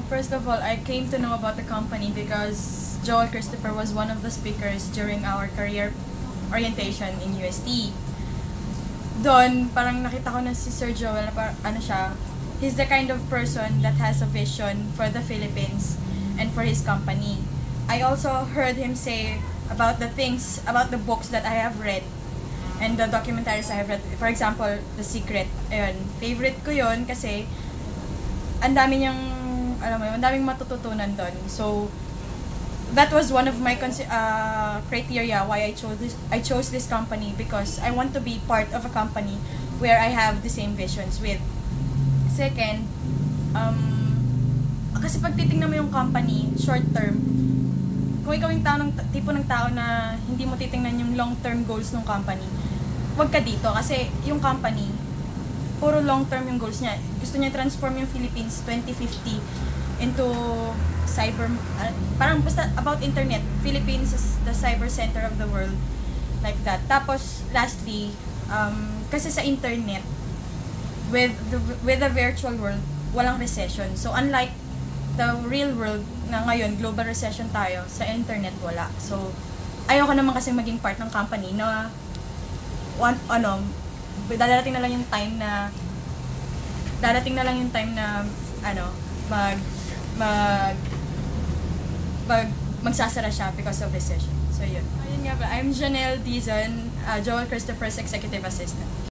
First of all, I came to know about the company because Joel Christopher was one of the speakers during our career orientation in UST. Doon, parang nakita ko na si Sir Joel na ano siya, he's the kind of person that has a vision for the Philippines and for his company. I also heard him say about the things, about the books that I have read and the documentaries I have read. For example, The Secret. Ayun, favorite ko yun kasi ang dami niyang, alam mo yun, ang daming matututunan doon. So, that was one of my criteria why I chose this company because I want to be part of a company where I have the same visions with. Second, kasi pag titingnan mo yung company, short term, kung ikaw yung tipo ng tao na hindi mo titingnan yung long-term goals ng company, wag ka dito kasi yung company, puro long-term yung goals niya. Gusto niya transform yung Philippines 2050 into cyber, parang basta about internet. Philippines is the cyber center of the world, like that. Tapos, lastly, kasi sa internet, with the virtual world, walang recession. So, unlike the real world na ngayon, global recession tayo, sa internet wala. So, ayoko naman kasi maging part ng company na darating na lang yung time na magsasara siya because of recession. So, yun. Ayun nga ba, I'm Janelle Dizon, Joel Christopher's executive assistant.